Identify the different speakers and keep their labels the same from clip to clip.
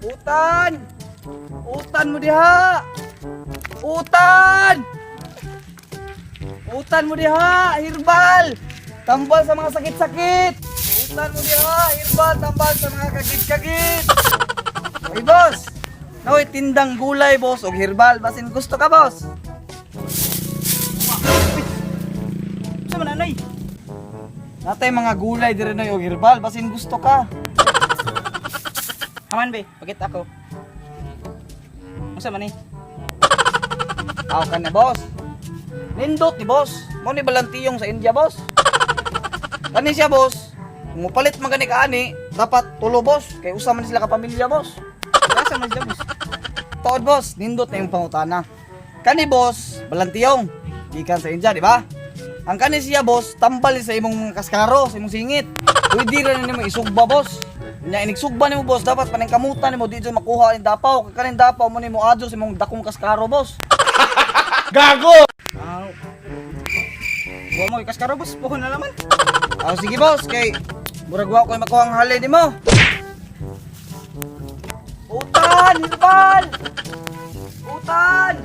Speaker 1: Utan! Utan mo diha! Utan! Utan mo diha! Herbal! Tambal sa mga sakit-sakit! Utan mo diha! Herbal! Tambal sa mga kagit-kagit! Ay, boss! Naway tindang gulay, boss, o herbal. Basin gusto ka, boss? Saan man, anoy? Natay mga gulay dire noy o herbal. Basin gusto ka.
Speaker 2: Haman be, pagit ako. Unsa man ni?
Speaker 1: Aw ka na, boss. Nindot ni boss. Mo ni balantiyong sa India, boss. Kani siya, boss. Kung mupalit man gani ka ani, dapat tulo, boss. Kay usa man sila ka pamilya, boss.
Speaker 2: Asa man siya, boss?
Speaker 1: Tood, boss, nindot na yung pangutana. Kani, boss, balantiyong. Gikan sa India, di ba? Ang kani siya, boss, tambal sa imong kaskaro, sa imong singit. Pwede rin nimo isugba, boss. Nya inigsugba nimo, boss, dapat panang kamutan nimo di dyan makuha ang dapaw. Kanin dapaw mo nimo adyo sa imong dakong kaskaro, boss.
Speaker 2: Gago! Buwa mo ikas karo, boss. Puhon na laman.
Speaker 1: Aw sige, boss, kay murag wa ko makuha ang halin nimo. Utan, herbal! Utan!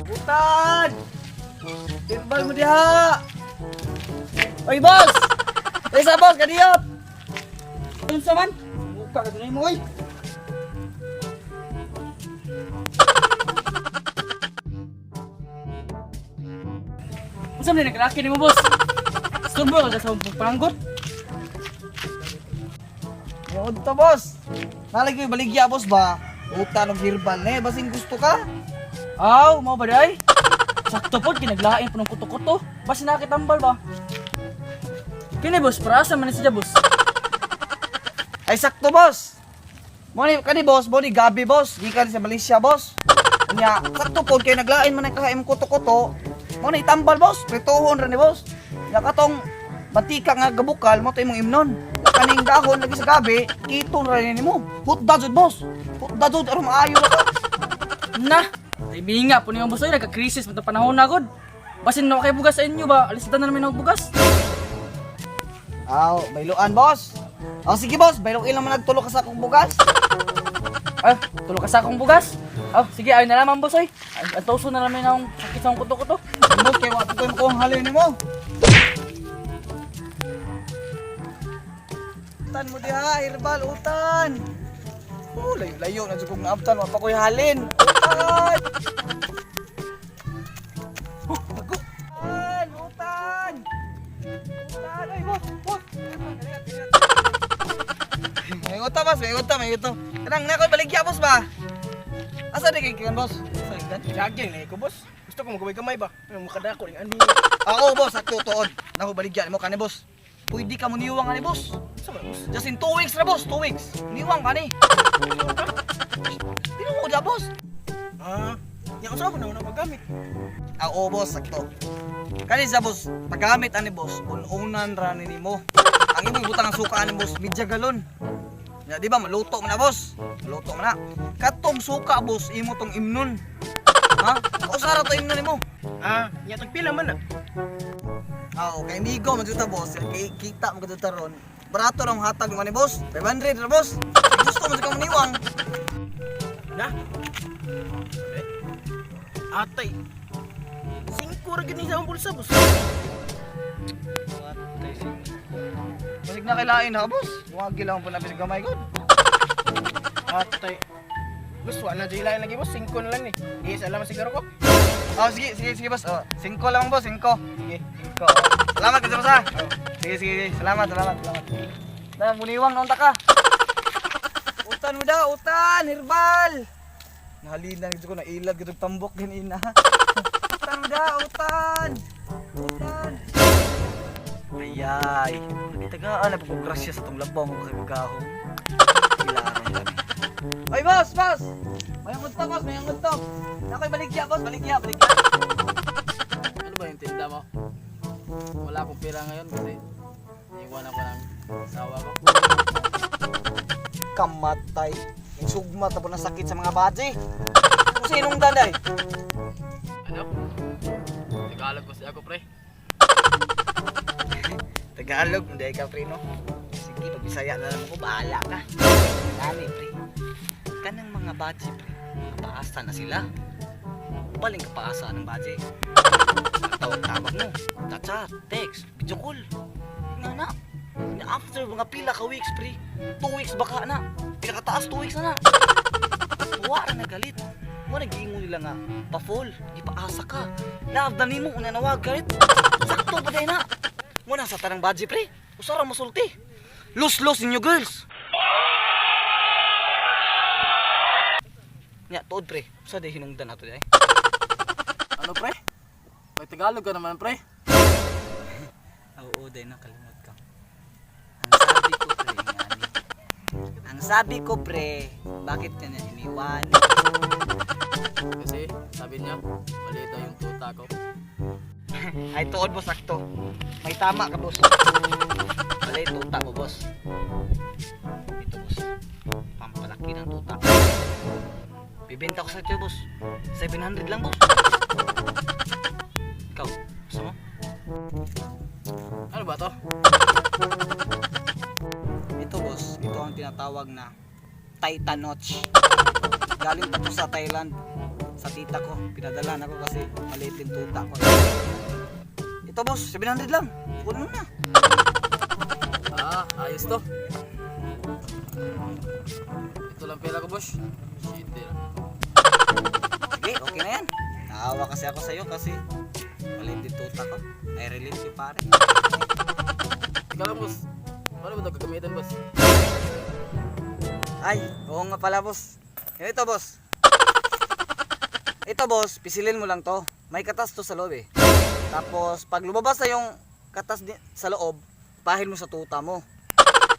Speaker 1: Utan! Herbal mo diha! Oy, boss! Isa, boss, kadiyot!
Speaker 2: Unsa man? Muka ka dunay mo, oy. Unsa man ni nakalaki nimo, boss? Stumbo ka sa panggot.
Speaker 1: Yung to, boss. Nalagay yung baligya, boss ba? Utan og herbal ne, basin gusto ka?
Speaker 2: Aw, mo ba day? Sakto pod kinaglain po ng kuto-kuto. Basi nakitambal ba? Kini boss, para asa man siya, boss?
Speaker 1: Ay sakto, boss. Mo ni kani boss, mo ni gabi, boss. Gikan sa Malaysia, boss. Nya, sakto pod kay naglain man ang kahaim kuto-kuto. Mo ni tambal, boss. Prituhon ra ni boss. Nya katong mantika nga gabukal mo to imong imnon. Nya kaning dahon lagi sa gabi, kiton ra nimo. Hutda jud, boss. Hutda jud aron maayo ra ka.
Speaker 2: Na, ay binga po niyo boss ay nagka-crisis man panahon na gud. Basin na kay bugas sa inyo ba? Alisdan na namin og bugas.
Speaker 1: Aw, bayluan, boss. Aw sige, boss. Baylong ilang man nagtulo ka sa akong bugas.
Speaker 2: Ay, tulo ka sa akong bugas. Oh, sige, ayun na naman boss ay. Ang toso na namin ang sakit sa akong kuto-kuto.
Speaker 1: Mo kay wa ko mo kong halin nimo. Utan mo diha, herbal utan. Oh, layo-layo na jud kong naabtan, wa pa ko'y halin. Utan! Utan! Utan! Utan! Ay, boss! Boss! May uta, boss! May uta, may uta. Kanang na ko'y baligya, boss ba? Asa di kay kikan, boss? Asa ikan?
Speaker 3: Lagi na ko, boss. Gusto ko magkamay ba? Ang makadako ning ani.
Speaker 1: Ako, boss, sakto tuod. Naku, baligya mo kani, boss. Pwede ka mo niwang ani, boss.
Speaker 3: Sa ba, boss?
Speaker 1: Just in 2 weeks na, boss. 2 weeks. Niwang ka ni. Tinuod na, boss.
Speaker 3: Nya usa ko na una paggamit.
Speaker 1: Oo, boss, sakto. Kani sa, boss, paggamit ani, boss, unan ra ni mo. Ang imong butang ang suka ani, boss, midya galon. Ya, di ba, maluto mo na, boss. Maluto mo na. Katong suka, boss, imo tong imnon. Ha? Kausara to imnon mo.
Speaker 3: Nya tagpila man na.
Speaker 1: Kay migo man dito, boss. Kay kita mo dito ron. Barato ra ang hatag mo ni, boss. 500 ra, boss. Gusto mo sa maniwang.
Speaker 3: Na. Atay. 5 ra gid sa akong bulsa, boss.
Speaker 1: Masig na kailain ha, boss. Huwag lang po na gamay ko.
Speaker 3: Atay. Boss, wala jay lain lagi, boss. 5 na lang ni. Di alam siguro ko.
Speaker 1: Sige, boss. 5 lang, boss. 5.
Speaker 3: Sige.
Speaker 1: 5. Salamat ka, boss, ha. Sige. Salamat. Na, muniwang naunta ka. Utan mo daw, utan. Herbal. Nahalinan ito ko na ilag. Ito tambok ganina. Utan mo daw, utan. Utan. Ayay. Tagaan na pagkugrasya sa itong labaw mo kay magahong. Kailangan kami. Ay, boss! Mayangod to, boss! Mayangod to! Nakoy baligya, boss! Baligya!
Speaker 2: Ano ba yung tinda mo? Wala akong pera ngayon kasi iwan ako ng asawa ko.
Speaker 1: Kamatay. Yung sugma tapos na sakit sa mga badge. sa inungdan day.
Speaker 3: Ano? Tagalog boss ako pre.
Speaker 1: Tagalog, hindi ka pre no. Sige, pag Bisaya na lang ako, bahala ka. Dali pre. Kanang mga badge pre, kapaasa na sila. Baling kapaasa ng badge. Tawag mo, chat, text, video call. Nga na. After mga pila ka weeks pre, 2 weeks baka na. Pila ka taas, 2 weeks na na. Wala na galit. Mo nag-iingon nila nga, pa-fall, ipaasa ka. Love na nimo, unanawag galit. Sakto pa na. Mo na sa tanang badge pre, usara mo sulti. Lose inyo girls. Nya, tuod pre, sa day hinungdan nato day.
Speaker 3: Ano pre? May Tagalog ka naman pre.
Speaker 1: Oo, day nakalimot ka. Ang sabi ko pre, bakit ka na iniwan?
Speaker 3: Kasi sabi niya, maliit daw yung tuta ko.
Speaker 1: Ay, tuod mo sakto. May tama ka, boss. Wala yung tuta mo, boss. Ito, boss. Pampalaki ng tuta. Bibenta ko sa ito, boss. 700 lang, boss. Ikaw, gusto mo?
Speaker 3: Ano ba to?
Speaker 1: Ito, boss. Ito ang tinatawag na Titan Notch. Galing pa to sa Thailand. Sa tita ko. Pinadalan ako kasi maliit yung tuta ko. Ito, boss. 700 lang. Kunin mo na.
Speaker 3: Ayos to. Ito lang pera ko boss. Shit lang.
Speaker 1: Sige, okay na yan. Naawa kasi ako sa'yo kasi maliit yung tuta ko. I relate you, pare.
Speaker 3: Ikaw lang boss. Paano ba ito gagamitin boss?
Speaker 1: Ay, oo nga pala, boss. Ito, boss. Ito, boss, pisilin mo lang to. May katas to sa loob eh. Tapos, pag lumabas na yung katas sa loob, pahin mo sa tuta mo.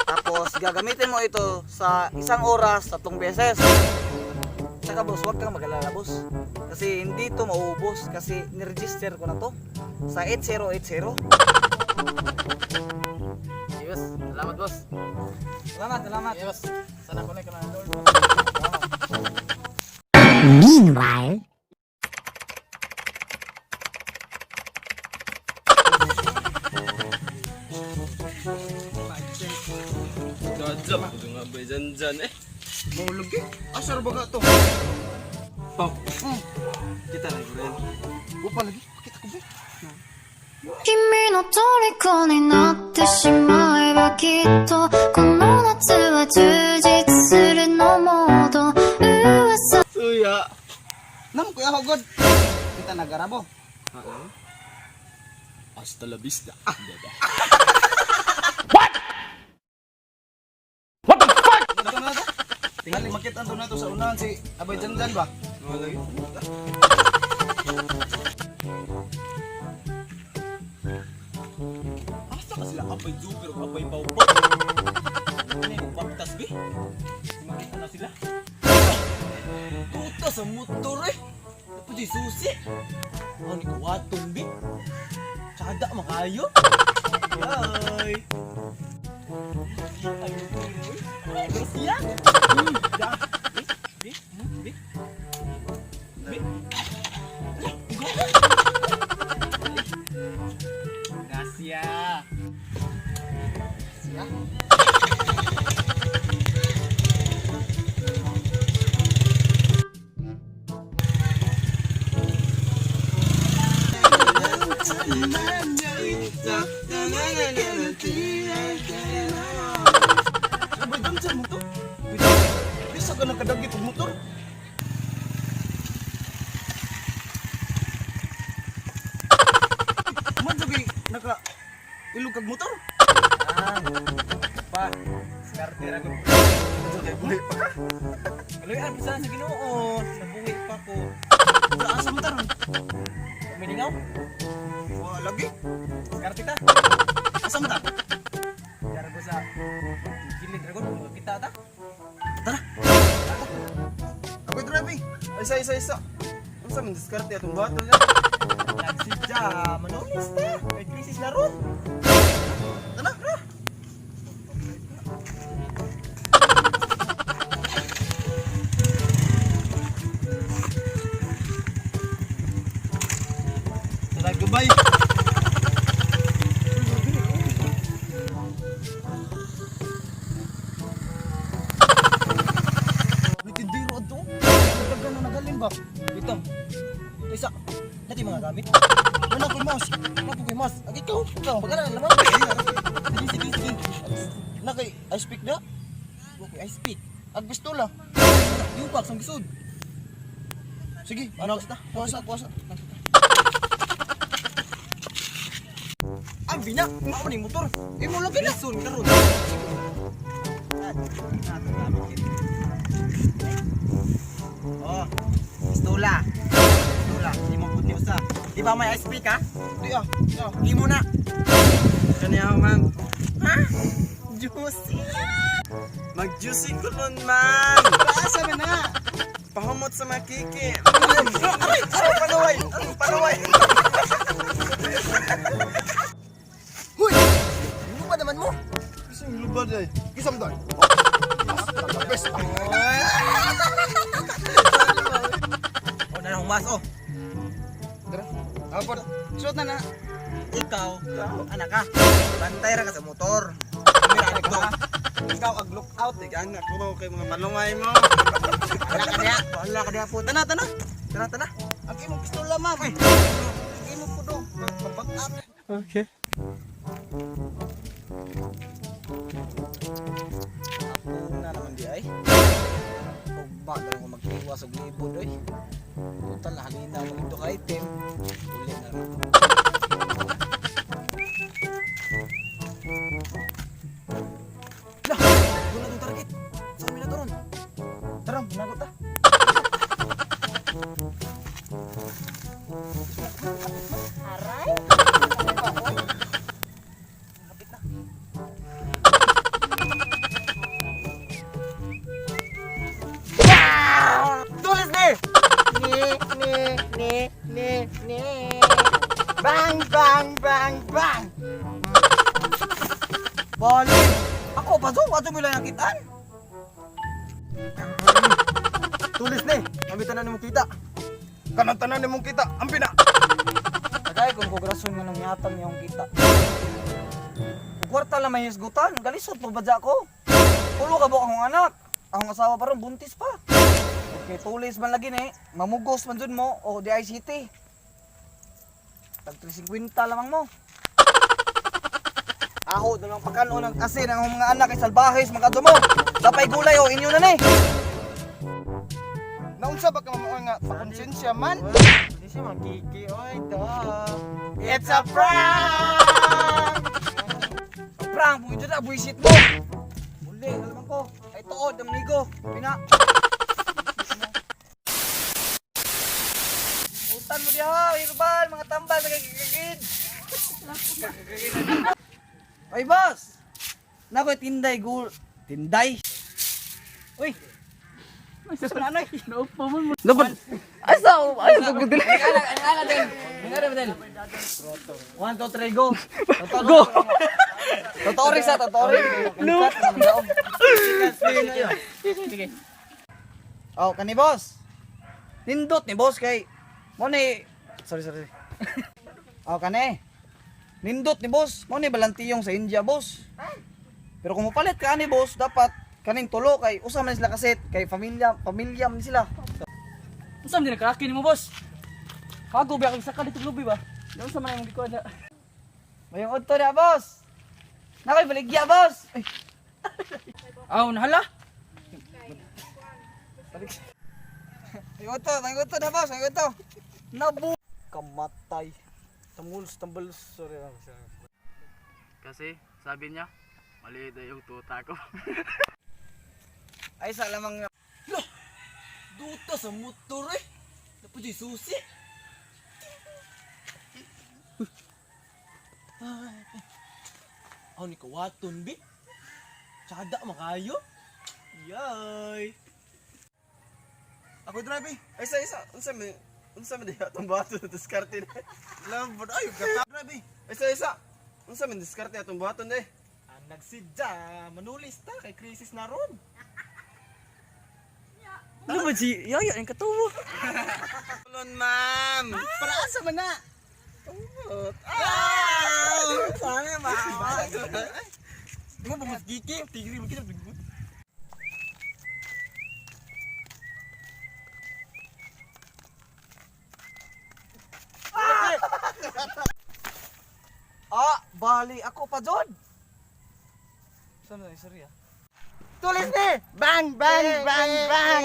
Speaker 1: Tapos, gagamitin mo ito sa 1 oras, 3 beses. Tsaka, boss, huwag kang mag-alala, boss. Kasi hindi to maubos. Kasi niregister ko na to sa 8080.
Speaker 3: Yes, salamat boss.
Speaker 1: Salamat.
Speaker 3: Yes, sana ko na ka na Lord.
Speaker 4: Meanwhile,
Speaker 5: Jajam, ito nga ba dyan eh?
Speaker 3: Mahulog eh. Asar ba ka to?
Speaker 5: Pau, kita lang rin.
Speaker 3: Upa lagi. Pakita ko ba?
Speaker 4: 君の虜になってしまえばきっとこの夏は充実するのモード噂
Speaker 5: Suya!
Speaker 3: Nam kuya hagod. Kita nagarabo.
Speaker 5: Hasta la vista.
Speaker 3: Tingnan makita to na to sa unahan si Abay Janjan ba?
Speaker 5: Asa ka sila apay Joker o apay Pawpaw? Ano yung baktas bi? Makita na sila. Tuta sa motor eh. Tapos di susi. Ang ikuwaton bi. Tsada makayo. Ay. Ay, terus ya? Bi. Gracias.
Speaker 3: Abay Janjan mo to. Bisa ka nakadagit og motor. Man jugay naka ilog kag motor.
Speaker 5: Pa, skarte ra ko.
Speaker 3: Buhay pa ka.
Speaker 5: Kaloy ang bisa sa Ginoo. Nabuhi pa ko.
Speaker 3: Sa asa mo taron?
Speaker 5: Miningaw.
Speaker 3: Wa lagi.
Speaker 5: Skarte ta.
Speaker 3: Asa mo ta?
Speaker 5: Dara ko sa gilid ra ko kita ta.
Speaker 3: Ako'y driving. Isa. Ano sa mga diskarte atong bato niya?
Speaker 5: Nagsidya, manolis ta. May krisis na ron.
Speaker 3: Tara.
Speaker 5: Tara gabay. Bitindiro ato. Dagan na nagaling ba? Dito. Isa. Dati mga gamit. Wala ko mouse. Wala ko mouse. Agi ikaw. Ikaw bagala naman. Sige. Nakay I speak na. Okay, I speak. Ag pistola. Yung box ang gisod. Sige, ano na? Puasa. Ang bina, mao ni motor. Imo lang kina. Sun karon. Oh, pistola. Imo pud ni usa. Di ba may speak ha? Di ah. Imo na. Kanya ma'am. Ha? Juicy. Mag-juicy ko nun, ma'am. Paasa man na. Pahumot sa makiki. Aray! Panaway! Huy! Ano ba naman mo? Kisang lubad ay. Kisang doon. Best. O na lang humas, Tara. Apod. Shoot na. Ikaw, anak ka. Bantay ra ka sa motor. Kamera dito. Ikaw ag look out anak ko ba kay mga panungay mo. Wala ka diha po. Tana. Ang imong pistola ma'am. Ang imong pudo. Pabag up. Okay. Ako na naman di ay. Ugba na lang ko magtiwa sa libod ay. Total na halina mo ito ka item. Uli na lang. Lah, wala tong target. Sa amin na to ron. Tara, managot ta.
Speaker 4: Aray?
Speaker 5: Kapit na. Tulis ni!
Speaker 3: Ni. Bang.
Speaker 1: Bali. Ako pa zo, ato mo lang nakitaan.
Speaker 5: Tulis ni! Kami tanan mo kita. Kanang tanan mong kita. Ang pina!
Speaker 1: Tagay kung kugrason nga nang yatang yung kita. Kwarta lang may hisgutan, galisod pa badya ko. Pulo ka ba akong anak? Akong asawa pa ron, buntis pa. Okay, tulis man lagi ni, mamugos man dun mo, o di ICT. Tag 350 lamang mo. Ako, dalawang pagkanon ng asin ang mga anak ay salbahes, mga mo. Dapay gulay o inyo na ni.
Speaker 3: Naunsa ba ka mo nga pakonsensya man?
Speaker 5: Hindi siya magkiki. Oy, dog.
Speaker 3: It's a prank!
Speaker 1: Prank, buhay dyan na, buwisit mo. Uli, alaman ko. Ay tuod, ang ligo. Pina. Utan mo diha, hirbal, mga tambal, nagagagagid. Ay, boss! Nakoy tinday, tinday? Uy!
Speaker 2: Ay, sa nanay. Naupo mo.
Speaker 1: Laban! Ay, gudil. Ang din. 1, 2, 3, go. Go! Totoo rin sa, totoo rin. No!
Speaker 2: Sige.
Speaker 1: Oh, kani boss. Nindot ni boss kay mo ni sorry. Oh, kani. Nindot ni boss. Mo ni balantiyong sa India, boss. Pero kung mapalit ka ni boss, dapat kaning tulo kay usa man sila kaset kay pamilya man sila.
Speaker 2: Unsa man nakakin mo, boss? Kago ba kag saka dito lubi ba? Doon sa man ang gikuan na.
Speaker 1: Mayong udto na, boss. Nakoy baligya, boss. Ay,
Speaker 2: Aw, nahala.
Speaker 1: mayong udto na, boss. Mayong udto. Nabu kamatay. Tambul, sorry.
Speaker 2: Kasi sabi niya, maliit na yung tuta ko.
Speaker 1: Ay, sa lamang
Speaker 5: Duta sa motor eh. Dapat di susi. Aw ni kawaton bi. Tsada makayo. Yay. Ako drive eh. Isa. Unsa man diha tong bato na diskarte na. Lambot ay gata drive eh. Isa. Unsa man diskarte atong bato na eh. Nagsidya, manulis ta kay krisis na ron.
Speaker 2: Ano ba si Yaya ang katuwo?
Speaker 5: Tulon ma'am.
Speaker 3: Para asa man na?
Speaker 5: Sana ba? Di mo bumas gigi, tigri mo kita.
Speaker 1: Bali ako pa Jod. Saan na sorry ah.
Speaker 3: Tulis ni! Bang, bang, bang, bang!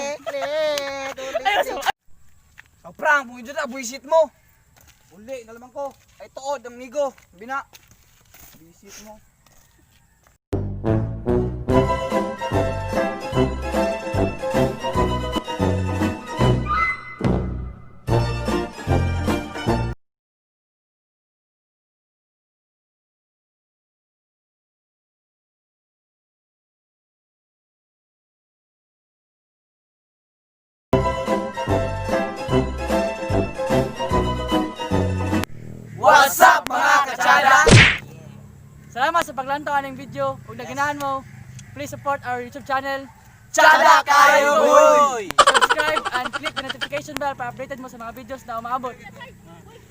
Speaker 3: Tulis ni!
Speaker 1: Sa prank mo Jod, buisit mo. Uli, nalaman ko. Ay tuod ang nigo. Bina. Buisit mo. What's up mga katsada?
Speaker 2: Salamat sa paglantaw ng video. Kung naganahan mo, please support our YouTube channel.
Speaker 1: Tsada kayo boy!
Speaker 2: Subscribe and click the notification bell para updated mo sa mga videos na umaabot.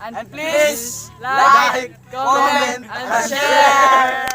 Speaker 2: And
Speaker 1: please,
Speaker 2: like, comment, and share!